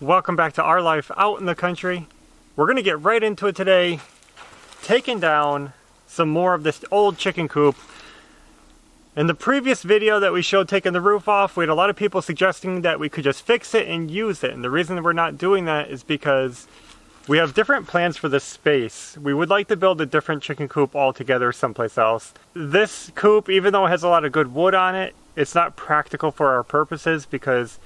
Welcome back to our life out in the country. We're gonna get right into it today, taking down some more of this old chicken coop. In the previous video that we showed taking the roof off, we had a lot of people suggesting that we could just fix it and use it. And the reason that we're not doing that is because we have different plans for this space. We would like to build a different chicken coop altogether someplace else. This coop, even though it has a lot of good wood on it, it's not practical for our purposes because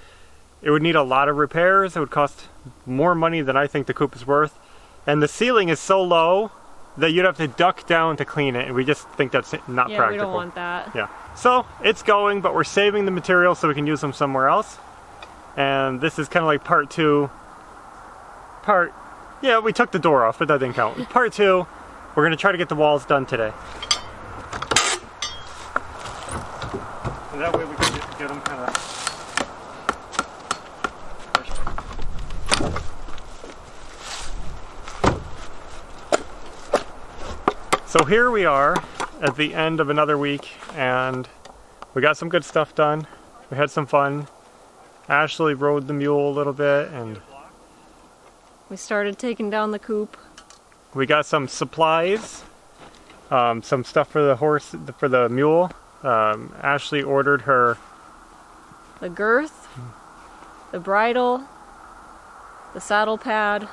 it would need a lot of repairs. It would cost more money than I think the coop is worth. And the ceiling is so low that you'd have to duck down to clean it, and we just think that's not practical. Yeah, we don't want that. Yeah. So it's going, but we're saving the materials so we can use them somewhere else. And this is kind of like part two. Yeah, we took the door off, but that didn't count. Part two, we're going to try to get the walls done today. And that way we can get them kind of... So here we are at the end of another week, and we got some good stuff done. We had some fun. Ashley rode the mule a little bit, and we started taking down the coop. We got some supplies, some stuff for the horse, for the mule. Ashley ordered her the girth, the bridle, the saddle pad,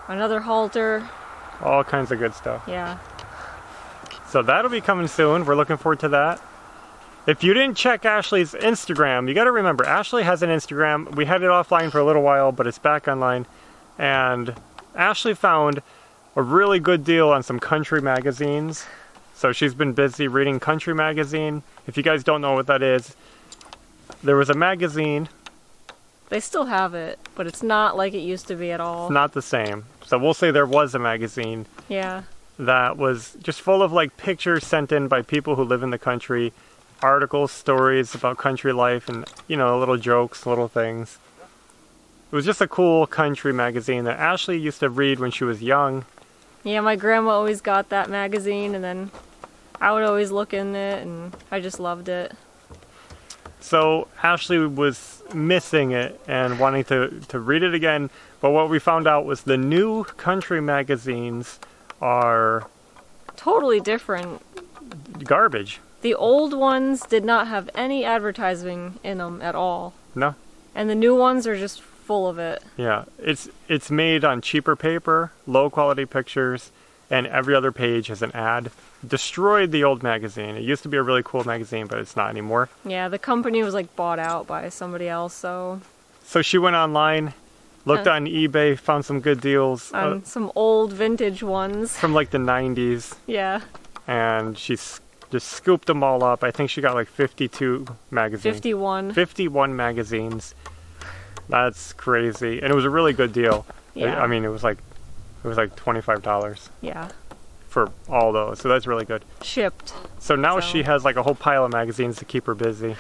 another halter. All kinds of good stuff. Yeah. So that'll be coming soon. We're looking forward to that. If you didn't check Ashley's Instagram, you got to remember, Ashley has an Instagram. We had it offline for a little while, but it's back online. And Ashley found a really good deal on some country magazines. So she's been busy reading Country Magazine. If you guys don't know what that is, there was a magazine. They still have it, but it's not like it used to be at all. It's not the same. So we'll say there was a magazine. Yeah. That was just full of like pictures sent in by people who live in the country, articles, stories about country life, and you know, little jokes, little things. It was just a cool country magazine that Ashley used to read when she was young. Yeah, my grandma always got that magazine, and then I would always look in it, and I just loved it. So Ashley was missing it and wanting to read it again, but what we found out was the new country magazines are totally different. Garbage. The old ones did not have any advertising in them at all. No. And the new ones are just full of it. Yeah, it's made on cheaper paper, low quality pictures, and every other page has an ad. Destroyed the old magazine. It used to be a really cool magazine, but it's not anymore. Yeah, the company was like bought out by somebody else, so... So she went online, looked on eBay, found some good deals. On some old vintage ones. From like the 90s. Yeah. And she's just scooped them all up. I think she got like 52 magazines. 51. 51 magazines. That's crazy. And it was a really good deal. Yeah. I mean, it was like $25. Yeah. For all those, so that's really good. Shipped. So now she has like a whole pile of magazines to keep her busy,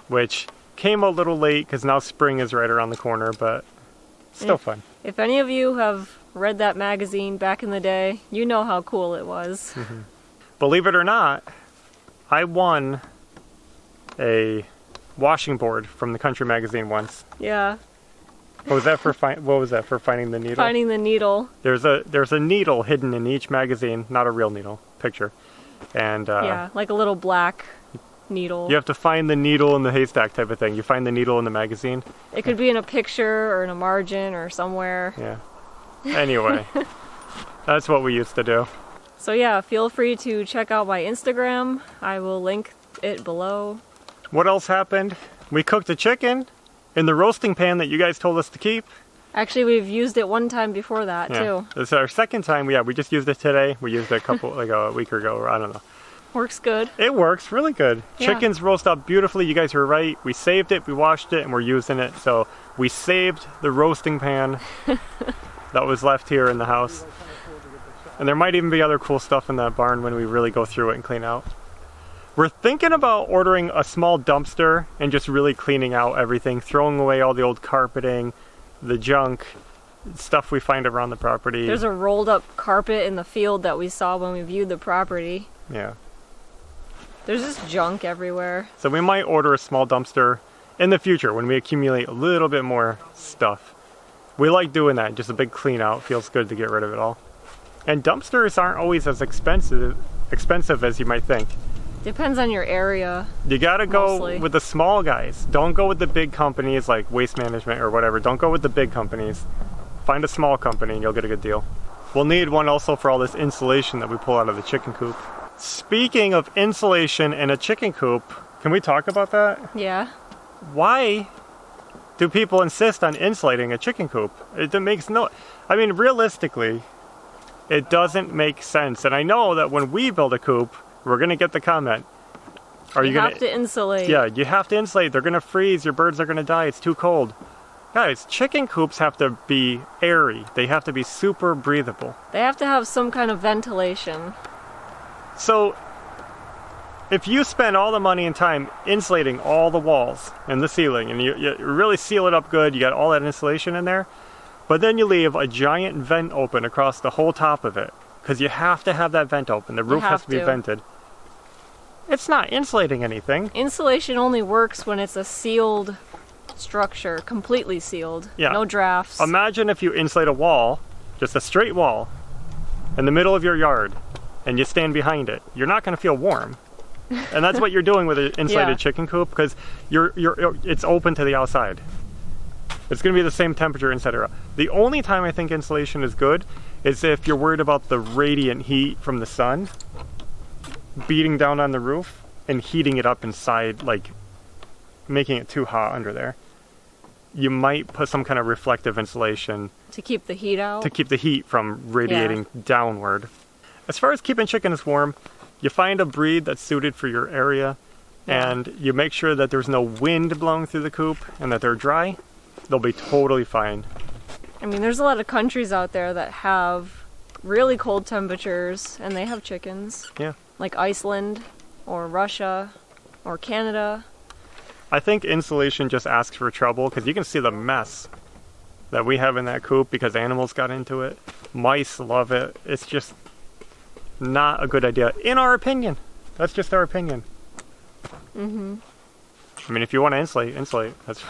which came a little late because now spring is right around the corner, but still fun. If any of you have read that magazine back in the day, you know how cool it was. Mm-hmm. Believe it or not, I won a washing board from the country magazine once. Yeah. What was that for? What was that for? Finding the needle? Finding the needle. There's a needle hidden in each magazine, not a real needle, picture, and yeah, like a little black needle. You have to find the needle in the haystack type of thing. You find the needle in the magazine. It could be in a picture or in a margin or somewhere. Yeah. Anyway, that's what we used to do. So yeah, feel free to check out my Instagram. I will link it below. What else happened? We cooked a chicken in the roasting pan that you guys told us to keep. Actually, we've used it one time before that, too. It's our second time. Yeah, we just used it today. We used it a couple, like a week ago, or I don't know. Works good. It works really good. Yeah. Chickens roast up beautifully. You guys were right. We saved it, we washed it, and we're using it. So we saved the roasting pan that was left here in the house. And there might even be other cool stuff in that barn when we really go through it and clean out. We're thinking about ordering a small dumpster and just really cleaning out everything, throwing away all the old carpeting, the junk, stuff we find around the property. There's a rolled up carpet in the field that we saw when we viewed the property. Yeah. There's just junk everywhere. So we might order a small dumpster in the future when we accumulate a little bit more stuff. We like doing that, just a big clean out. Feels good to get rid of it all. And dumpsters aren't always as expensive as you might think. Depends on your area. You gotta go mostly with the small guys. Don't go with the big companies like Waste Management or whatever. Don't go with the big companies. Find a small company and you'll get a good deal. We'll need one also for all this insulation that we pull out of the chicken coop. Speaking of insulation in a chicken coop, can we talk about that? Yeah. Why do people insist on insulating a chicken coop? It makes no... I mean, realistically, it doesn't make sense. And I know that when we build a coop, we're going to get the comment. You have to insulate. Yeah, you have to insulate. They're going to freeze. Your birds are going to die. It's too cold. Guys, chicken coops have to be airy. They have to be super breathable. They have to have some kind of ventilation. So, if you spend all the money and time insulating all the walls and the ceiling, and you really seal it up good, you got all that insulation in there, but then you leave a giant vent open across the whole top of it, because you have to have that vent open. The roof has to be vented. It's not insulating anything. Insulation only works when it's a sealed structure, completely sealed. Yeah. No drafts. Imagine if you insulate a wall, just a straight wall, in the middle of your yard, and you stand behind it. You're not going to feel warm. And that's what you're doing with an insulated chicken coop, because it's open to the outside. It's going to be the same temperature inside or out. The only time I think insulation is good is if you're worried about the radiant heat from the sun beating down on the roof and heating it up inside, like making it too hot under there. You might put some kind of reflective insulation to keep the heat out. To keep the heat from radiating downward. As far as keeping chickens warm, you find a breed that's suited for your area, and you make sure that there's no wind blowing through the coop and that they're dry. They'll be totally fine. I mean, there's a lot of countries out there that have really cold temperatures and they have chickens. Yeah. Like Iceland or Russia or Canada. I think insulation just asks for trouble, because you can see the mess that we have in that coop because animals got into it. Mice love it. It's just not a good idea, in our opinion. That's just our opinion. Mm-hmm. I mean, if you want to insulate. That's.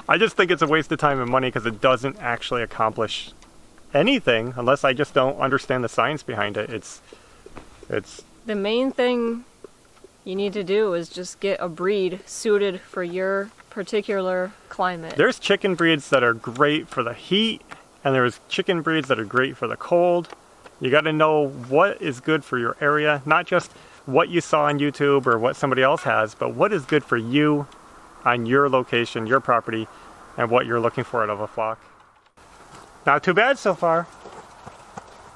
I just think it's a waste of time and money because it doesn't actually accomplish anything unless I just don't understand the science behind it. It's. The main thing you need to do is just get a breed suited for your particular climate. There's chicken breeds that are great for the heat, and there's chicken breeds that are great for the cold. You got to know what is good for your area, not just what you saw on YouTube or what somebody else has, but what is good for you on your location, your property, and what you're looking for out of a flock. Not too bad so far.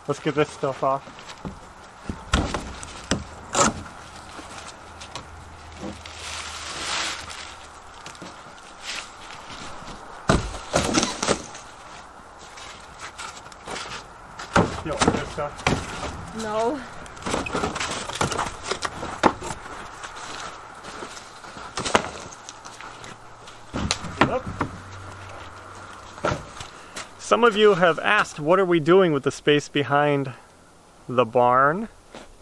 Let's get this stuff off. You don't want this stuff? No. Some of you have asked, what are we doing with the space behind the barn?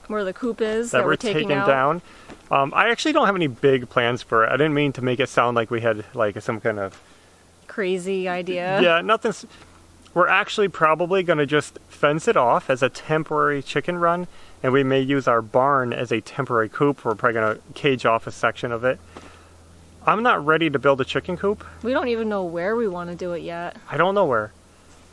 Where the coop is that we're taking out. down. I actually don't have any big plans for it. I didn't mean to make it sound like we had like some kind of crazy idea. Yeah, nothing's. We're actually probably going to just fence it off as a temporary chicken run, and we may use our barn as a temporary coop. We're probably going to cage off a section of it. I'm not ready to build a chicken coop. We don't even know where we want to do it yet. I don't know where.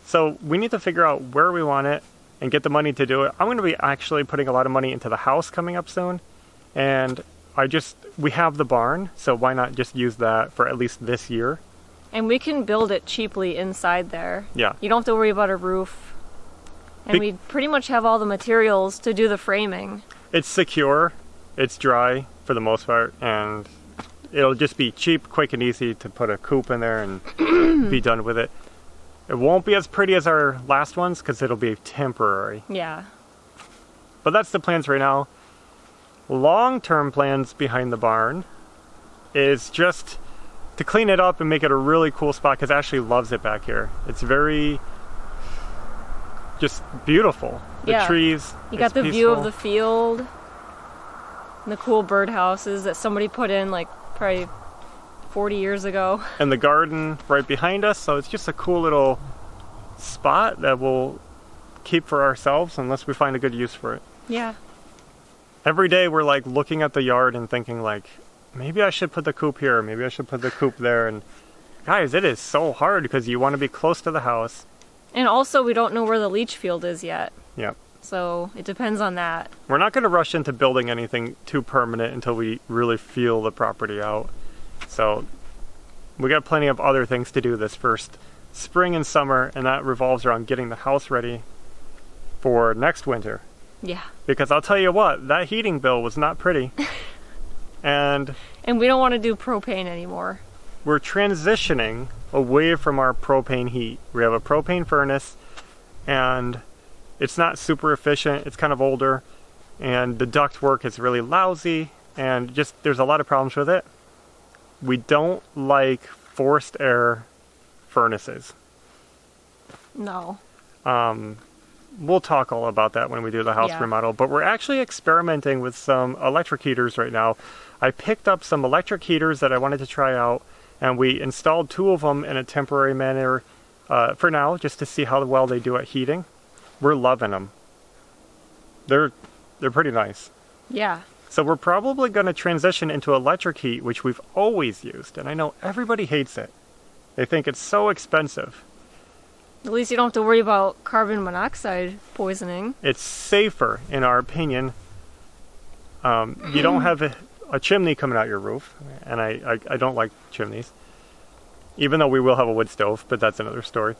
So we need to figure out where we want it and get the money to do it. I'm going to be actually putting a lot of money into the house coming up soon. And we have the barn, so why not just use that for at least this year? And we can build it cheaply inside there. Yeah. You don't have to worry about a roof. And we pretty much have all the materials to do the framing. It's secure, it's dry for the most part, and it'll just be cheap, quick, and easy to put a coop in there and be done with it. It won't be as pretty as our last ones because it'll be temporary. Yeah. But that's the plans right now. Long-term plans behind the barn is just to clean it up and make it a really cool spot, because Ashley loves it back here. It's very just beautiful. The trees. You got the view of the field and the cool birdhouses that somebody put in like probably 40 years ago. And the garden right behind us, so it's just a cool little spot that we'll keep for ourselves unless we find a good use for it. Yeah. Every day we're like looking at the yard and thinking like, maybe I should put the coop here, maybe I should put the coop there. And guys, it is so hard because you want to be close to the house. And also we don't know where the leach field is yet. Yep. So it depends on that. We're not going to rush into building anything too permanent until we really feel the property out. So we got plenty of other things to do this first spring and summer, and that revolves around getting the house ready for next winter. Yeah. Because I'll tell you what, that heating bill was not pretty. And we don't want to do propane anymore. we're transitioning away from our propane heat. We have a propane furnace, and it's not super efficient. It's kind of older, and the duct work is really lousy, and just there's a lot of problems with it. We don't like forced air furnaces. No. We'll talk all about that when we do the house remodel, but we're actually experimenting with some electric heaters right now. I picked up some electric heaters that I wanted to try out, and we installed 2 of them in a temporary manner for now, just to see how well they do at heating. We're loving them. They're pretty nice. Yeah. So we're probably going to transition into electric heat, which we've always used, and I know everybody hates it. They think it's so expensive. At least you don't have to worry about carbon monoxide poisoning. It's safer, in our opinion. You don't have a chimney coming out your roof, and I don't like chimneys. Even though we will have a wood stove, but that's another story.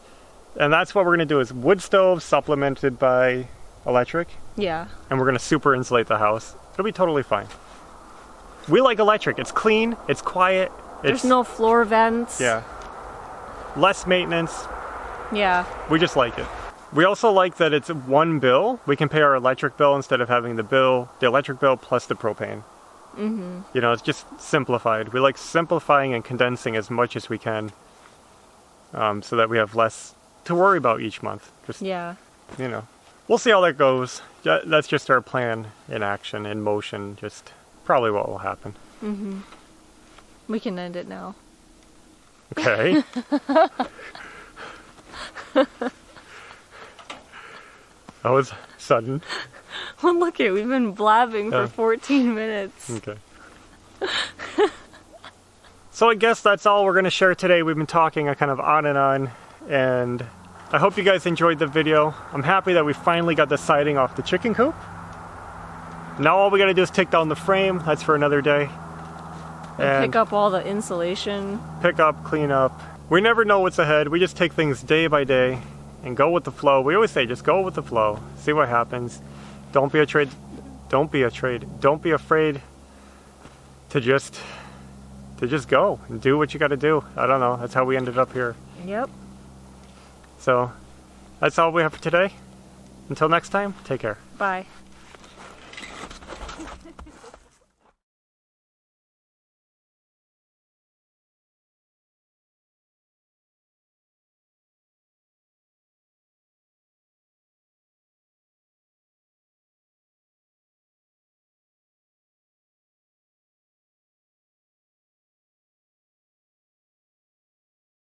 And that's what we're going to do, is wood stove supplemented by electric. Yeah. And we're going to super insulate the house. It'll be totally fine. We like electric. It's clean, it's quiet. There's no floor vents. Yeah. Less maintenance. Yeah. We just like it. We also like that it's one bill. We can pay our electric bill instead of having the electric bill plus the propane. Mm-hmm. You know, it's just simplified. We like simplifying and condensing as much as we can, so that we have less to worry about each month. Just, yeah. You know, we'll see how that goes. That's just our plan in action, in motion, just probably what will happen. Mm-hmm. We can end it now. Okay. That was sudden. Well, look it, we've been blabbing for 14 minutes. Okay. So I guess that's all we're going to share today. We've been talking kind of on, and I hope you guys enjoyed the video. I'm happy that we finally got the siding off the chicken coop. Now all we got to do is take down the frame. That's for another day. And pick up all the insulation. Pick up, clean up. We never know what's ahead. We just take things day by day and go with the flow. We always say, just go with the flow. See what happens. Don't be afraid. Don't be afraid to just go and do what you got to do. I don't know. That's how we ended up here. Yep. So that's all we have for today. Until next time, take care. Bye.